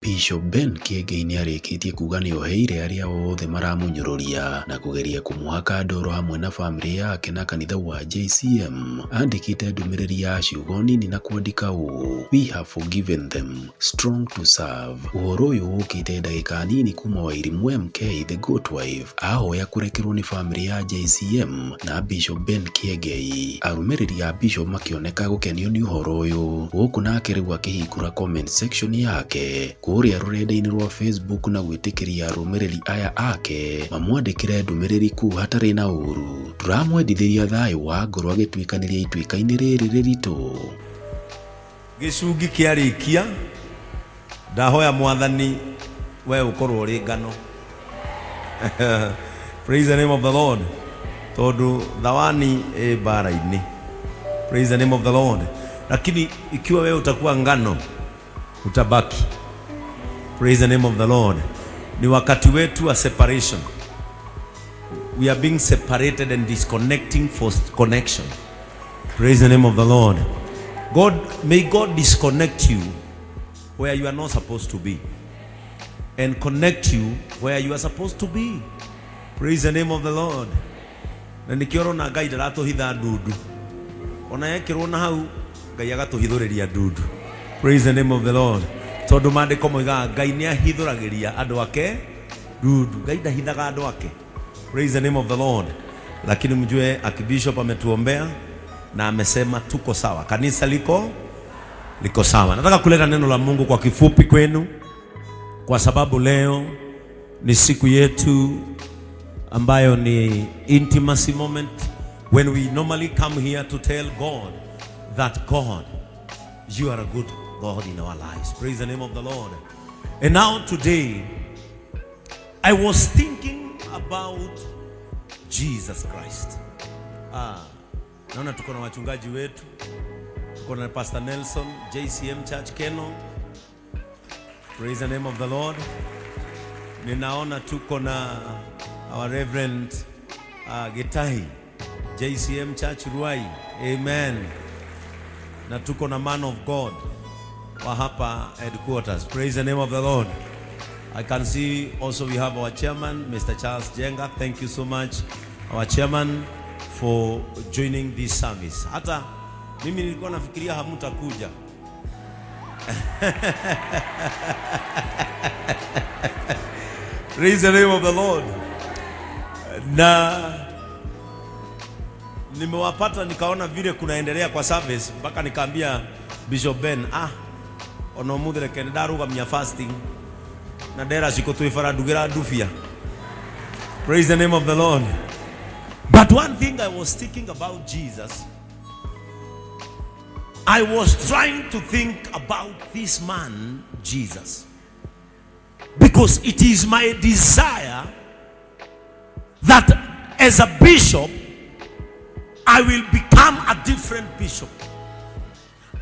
Bishop Ben Kiengei nĩarĩkĩtie kuga nĩoheire arĩa othe maramunyũrũria na kugeria kumuhaka ndoro hamwe na famĩlĩ yake na kanitha wa JCM. Andĩkĩte ndũmĩrĩri ya ciugo nini na kwandĩka ũũ: "We have forgiven them, strong to serve." Ũhoro ũyũ ũkĩte ndagĩka nini kuma Wairimu MK the Goat Wife ahoya kũrekerwo nĩ famĩlĩ ya JCM na Bishop Ben Kiengei. Arũmĩrĩri a Bishop makĩoneka gũkenio nĩ ũhoro ũyũ, gũkũ nake rĩu akĩhingũra comment section yake kũrĩa rũrenda-inĩ rwa Facebook na gwĩtĩkĩria arũmĩrĩri aya ake mamwandĩkĩre ndũmĩrĩri kuu hatarĩ na ũru. "Tũramwendithĩria thayũ wa ngoro agĩtuĩkanĩria ituĩka-inĩ rĩrĩ rĩritũ." Gĩcungi kĩarĩkia, ndahoya Mwathani we ũkorwo ũrĩ ngano. Praise the name of the Lord. Tondũ thawani bara-inĩ. Praise the name of the Lord. Lakini ikiwa wewe utakuwa ngano, utabaki. Praise the name of the Lord. Ni wakati wetu wa separation. We are being separated and disconnecting for connection. Praise the name of the Lord. May God disconnect you where you are not supposed to be and connect you where you are supposed to be. Praise the name of the Lord. Na nikioro na Ngai ndaratuhitha ndudu. Ona yekirwo na hau Ngai agatuhithũrĩria ndudu. Praise the name of the Lord. Tondũ maandĩko moigaga Ngai nĩahithũragĩria andũ ake ndudu. Ngai ndahithaga andũ ake. Praise the name of the Lord. Lakini mjue akibishop ametuombea na amesema tuko sawa. Kanisa liko sawa. Nataka kuleta neno la Mungu kwa kifupi kwenu, kwa sababu leo ni siku yetu ambayo ni intimacy moment, when we normally come here to tell God that God, you are a good God in our lives. Praise the name of the Lord. And now today, I was thinking about Jesus Christ. Naona tuko na wachungaji wetu, tuko na Pastor Nelson, JCM Church Keno. Praise the name of the Lord. Ninaona tuko na our Reverend Gitahi, JCM Church Ruai. Amen. Na tuko na man of God wa hapa headquarters. Praise the name of the Lord. I can see also we have our chairman, Mr. Charles Jenga. Thank you so much, our chairman, for joining this service. Hata mimi nilikuwa nafikiria hamutakuja. Praise the name of the Lord. Na nimewapata nikaona vile kunaendelea kwa service, mpaka nikaambia Bishop Ben, ono mudere kenda rugamia fasting na dera siko tuifara dugira dufia. Praise the name of the Lord. But one thing I was thinking about Jesus, I was trying to think about this man Jesus, because it is my desire that as a bishop I will become a different bishop.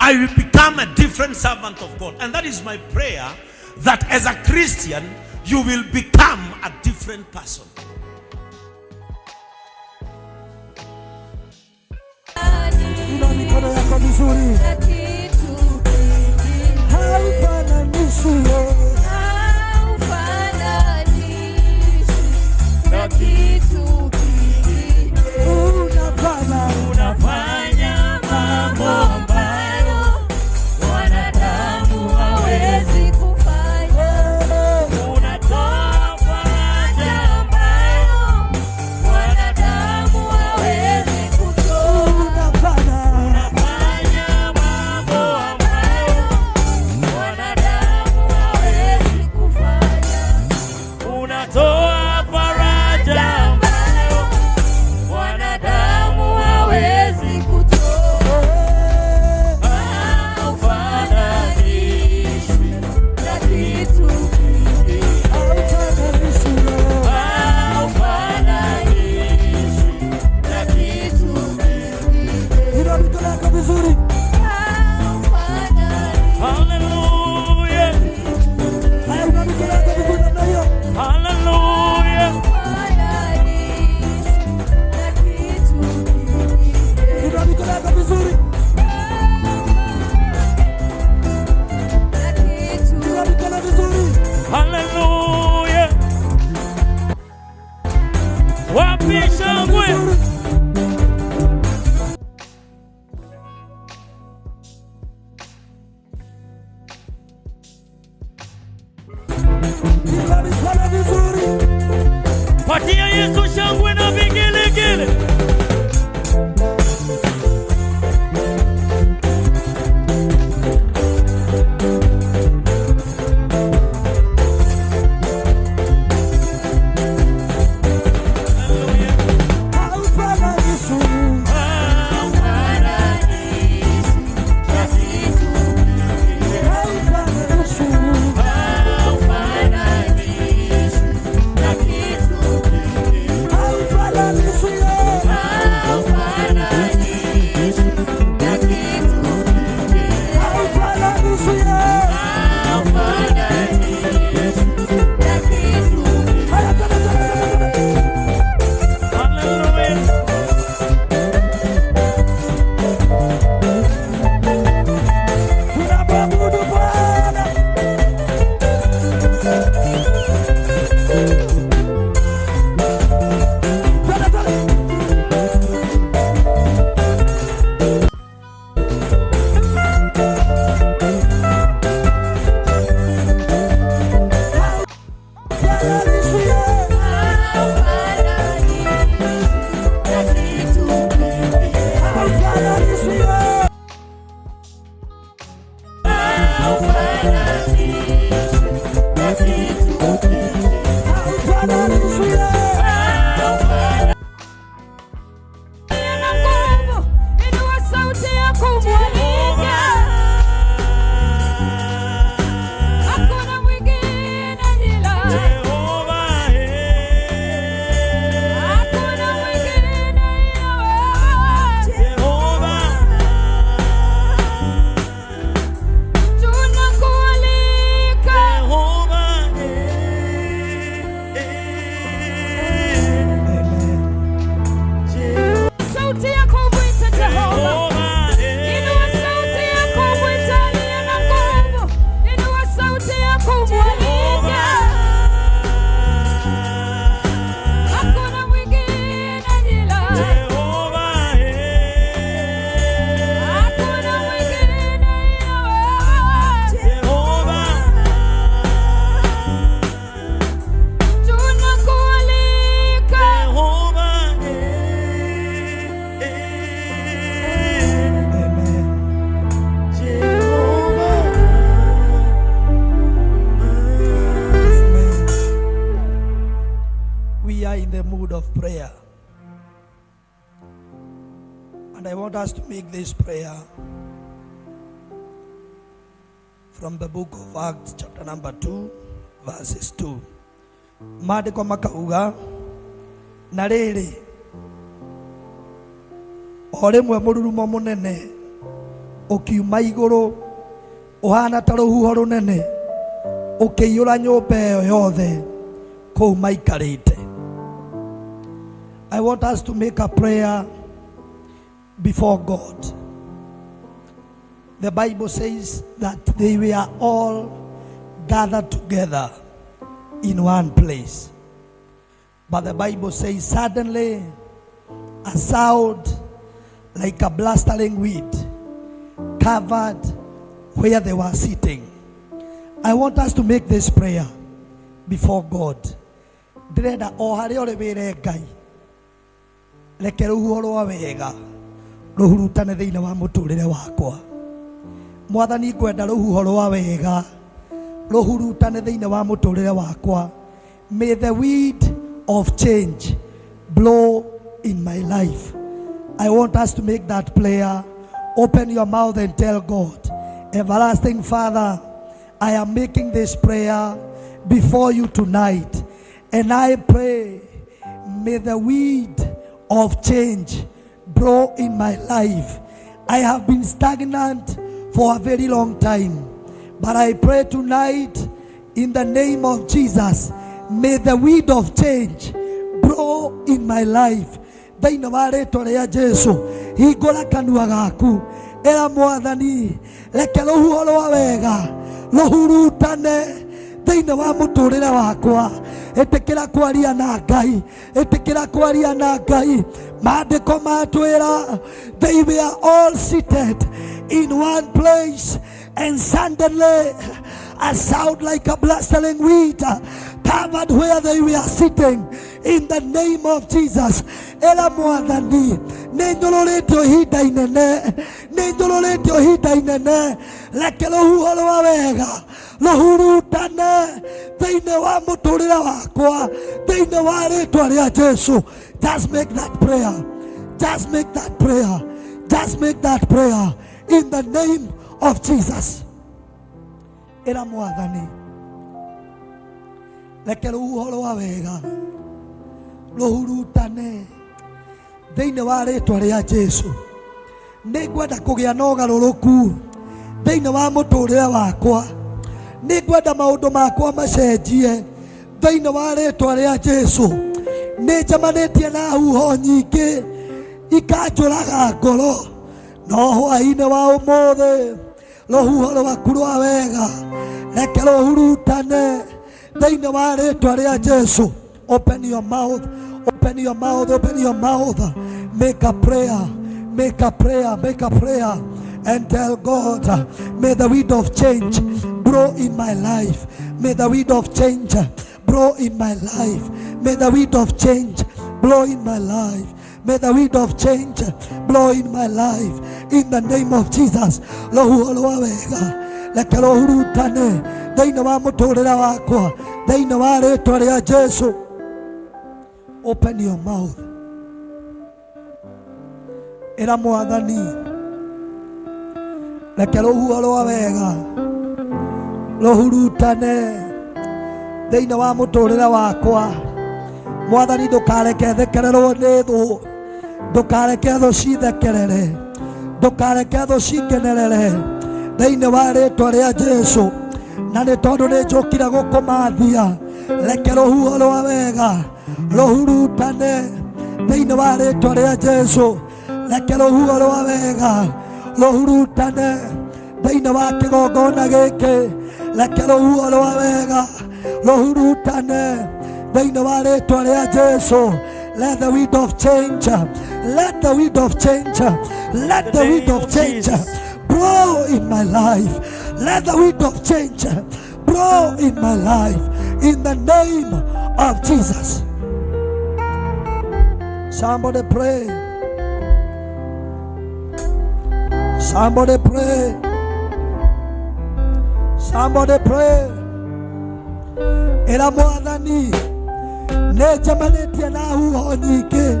I will become a different servant of God. And that is my prayer, that as a Christian, you will become a different person. Unafanya mambo ambayo wanadamu hawezi kufanya. Unatoa faraja ambayo wanadamu hawezi kutoa. Unafanya mambo ambayo wanadamu hawezi Inua mikono vizuri. Patia Yesu shangwe na vigelegele. And I want us to make this prayer from the book of Acts chapter number 2 verses 2. Maandiko makauga, na rĩrĩ o rĩmwe mũrurumo mũnene ũkiuma igũrũ ũhana ta rũhuho rũnene ũkĩiyũra nyũmba ĩyo yothe kũu maikarĩte. I want us to make a prayer before God. The Bible says that they were all gathered together in one place. But the Bible says suddenly a sound like a blustering wind covered where they were sitting. I want us to make this prayer before God. Ndĩrenda o harĩa ũrĩ wĩre Ngai, reke rũhuho rwa wega rũhurutane thĩinĩ wa mũtũrĩre wakwa. Mwathani, ngwenda rũhuho rwa wega rũhurutane thĩinĩ wa mũtũrĩre wakwa. May the wind of change blow in my life. I want us to make that prayer. Open your mouth and tell God, everlasting Father, I am making this prayer before you tonight, and I pray, may the wind of change blow in my life. I have been stagnant for a very long time, but I pray tonight in the name of Jesus, may the wind of change blow in my life. Thĩinĩ wa rĩĩtwa rĩa Jesũ, hingũra kanua gaku, ĩra Mwathani, reke rũhuho rwa wega rũhurutane thĩinĩ wa mũtũrĩre wakwa. Ĩtĩkĩra kwaria na Ngai, ĩtĩkĩra kwaria na Ngai. Maandĩko matwĩra, they were all seated in one place, and suddenly a sound like a blustering wind covered where they were sitting in the name of Jesus. Era mwathani nĩnyũrũrĩtio ihinda inene reke rũhuho rwa wega rũhurutane thĩinĩ wa mũtũrĩre wakwa thĩinĩ wa rĩtwa rĩa Jesũ. Just make that prayer. Just make that prayer. Just make that prayer in the name of Jesus. Era mwathani reke rũhuho rwa wega rũhurutane thĩinĩ wa rĩtwa rĩa Jesũ. Nĩngwenda kũgĩa na ũgarũrũku thĩinĩ wa mũtũrĩre wakwa. Nĩngwenda maũndũ makwa macenjie thĩinĩ wa rĩtwa rĩa Jesũ. Nĩnjamanĩtie na huho nyingĩ ikanjũraga ngoro, no hwaĩ-inĩ wa ũmũthĩ rũhuho rwaku rwa wega reke rũhurutane thĩinĩ wa rĩtwa rĩa Jesũ. Open your mouth, open your mouth, open your mouth. Make a prayer, make a prayer, make a prayer and tell God, may the wind of change blow in my life. May the wind of change blow in my life. May the wind of change blow in my life. May the wind of change blow in my life. In the name of Jesus. Rũhuho rwa wega reke rũhurutane thĩinĩ wa mũtũrĩre wakwa thĩinĩ wa rĩtwa rĩa Jesũ. Open your mouth. Era mwathani reke rũhuho rwa wega rũhurutane thĩinĩ wa mũtũrĩre wakwa. Mwathani ndũkareke thekererwo nĩ thũ, ndũkareke thũ cithekerere, ndũkareke thũ cingenerere thĩinĩ wa rĩtwa rĩa Jesũ. Na nĩ tondũ nĩ njũkire gũkũmathia reke rũhuho rwa wega rũhurutane thĩinĩ wa rĩtwa rĩa Jesũ. Reke rũhuho rwa wega rũhurutane thĩinĩ wa kĩgongona gĩkĩ. Reke rũhuho rwa wega rũhurutane thĩinĩ wa rĩtwa rĩa Jesũ. Let the wind of change, let the wind of change, let the wind of change blow in my life. Let the wind of change blow in my life in the name of Jesus. Somebody pray. Somebody pray. Somebody pray. Era mwathani nĩnjamanĩtie na huho nyingĩ,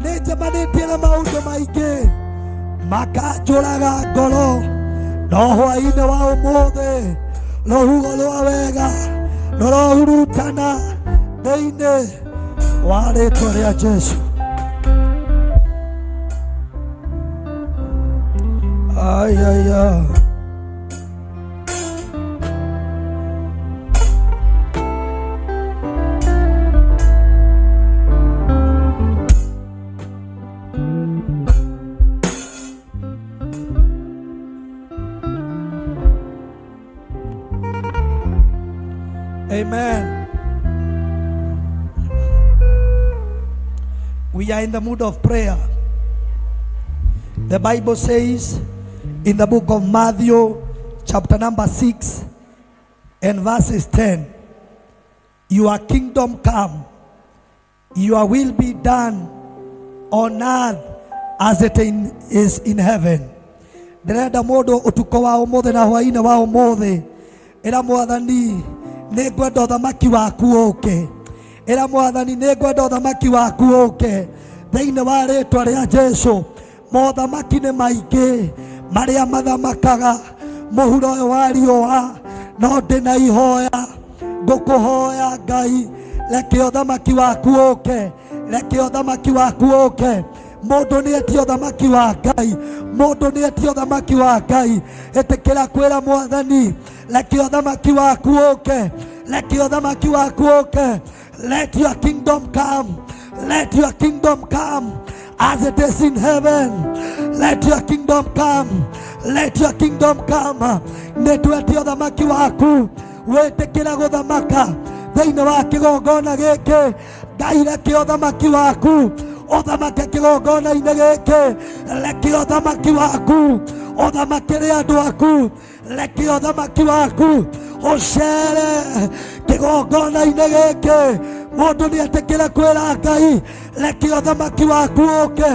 nĩnjamanĩtie na maũndũ maingĩ makanjũraga ngoro, no hwaĩ-inĩ wa ũmũthĩ rũhuho rwa wega rũrohurutana thĩinĩ wa rĩtwa rĩa Jesũ. Ayaya. Amen. We are in the mood of prayer. The Bible says in the book of Matthew chapter number 6 and verses 10, your kingdom come, your will be done on earth as it is in heaven. Ndĩrenda mũndũ ũtukũ wa ũmũthĩ na hwaĩ-inĩ wa ũmũthĩ, ĩra mwathani nĩngwenda ũthamaki waku ũke. Ĩra mwathani nĩngwenda ũthamaki waku ũke thĩinĩ wa rĩtwa rĩa Jesũ. Mothamaki nĩ maingĩ marĩa mathamakaga mũhuro ũyũ wa riũa, no ndĩna ihoya ngũkũhoya Ngai, reke ũthamaki waku ũke, reke ũthamaki waku ũke. Mũndũ nĩetie ũthamaki wa Ngai, mũndũ nĩetie ũthamaki wa Ngai. Ĩtĩkĩra kwĩra mwathani reke ũthamaki waku ũke, reke ũthamaki waku ũke. Let your kingdom come, let your kingdom come as it is in heaven. Let your kingdom come, let your kingdom come. Nĩtwetie ũthamaki waku, wĩtĩkĩra gũthamaka thĩinĩ wa kĩgongona gĩkĩ. Ngai reke ũthamaki waku ũthamake kĩgongona-inĩ gĩkĩ, reke ũthamaki waku ũthamakĩre andũ aku, reke ũthamaki waku ũcere kĩgongona-inĩ gĩkĩ. Mũndũ nĩetĩkĩre kwĩra Ngai, reke ũthamaki waku ũke,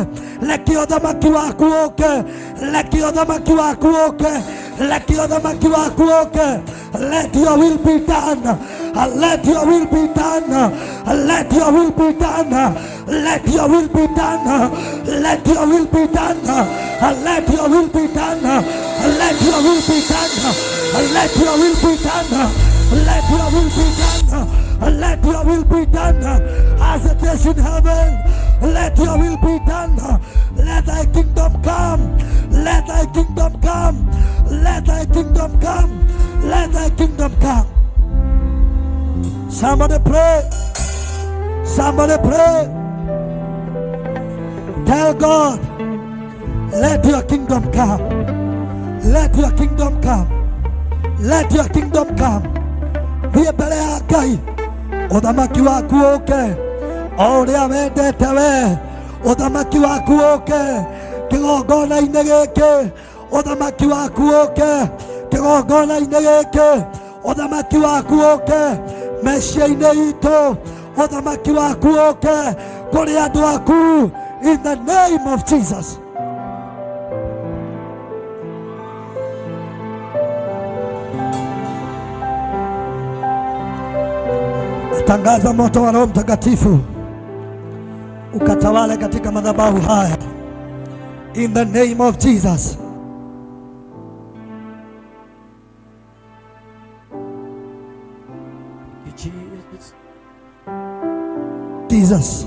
reke ũthamaki waku ũke, reke ũthamaki waku ũke, reke ũthamaki waku ũke. Let your will be done. Let your will be done. Let your will be done. Let your will be done. Let your will be done. Let your will be done. Let your will be done. Let your will be done. Let your will be done. Let your will be done as it is in heaven. Let your will be done. Let thy kingdom come. Let thy kingdom come. Let thy kingdom come. Let thy kingdom come. Somebody pray. Somebody pray. Tell God, let your kingdom come. Let your kingdom come. Let your kingdom come. Thiĩ mbere ya Ngai, ũthamaki waku ũke o ũrĩa wendete we. Ũthamaki waku ũke kĩgongona-inĩ gĩkĩ. Ũthamaki waku ũke kĩgongona-inĩ gĩkĩ. Ũthamaki waku ũke meciĩ-inĩ itũ. Ũthamaki waku ũke kũrĩ andũ aku, in the name of Jesus. Tangaza moto wa Roho Mtakatifu ukatawale katika madhabahu haya, in the name of Jesus. Jesus.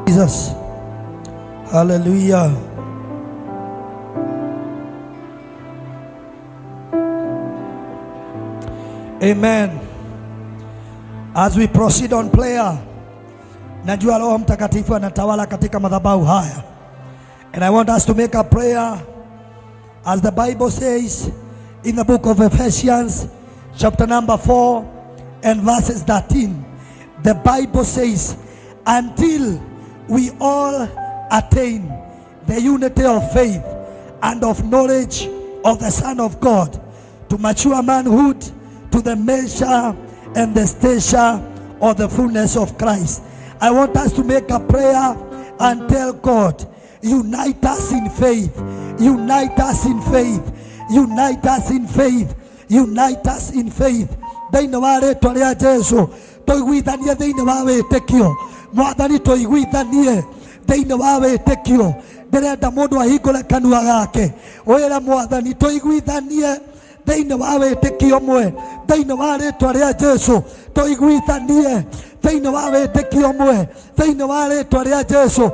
Jesus. Hallelujah. Amen. As we proceed on prayer, najua Roho Mtakatifu anatawala katika madhabahu haya. And I want us to make a prayer as the Bible says in the book of Ephesians chapter number 4 and verses 13. The Bible says, until we all attain the unity of faith and of knowledge of the Son of God, to mature manhood, to the measure and the stature of the fullness of Christ. I want us to make a prayer and tell God, unite us in faith, unite us in faith, unite us in faith, unite us in faith. Thĩinĩ wa rĩĩtwa rĩa Jesũ tũiguithanie thĩinĩ wa wĩtĩkio. Mwathani tũiguithanie thĩinĩ wa wĩtĩkio. Ndĩrenda mũndũ ahingũre kanua gake wĩra Mwathani tũiguithanie thĩinĩ wa wĩtĩkio mwe. Thĩinĩ wa rĩĩtwa rĩa Jesũ tũiguithanie thĩinĩ wa wĩtĩkio mwe. Thĩinĩ wa rĩĩtwa rĩa Jesũ.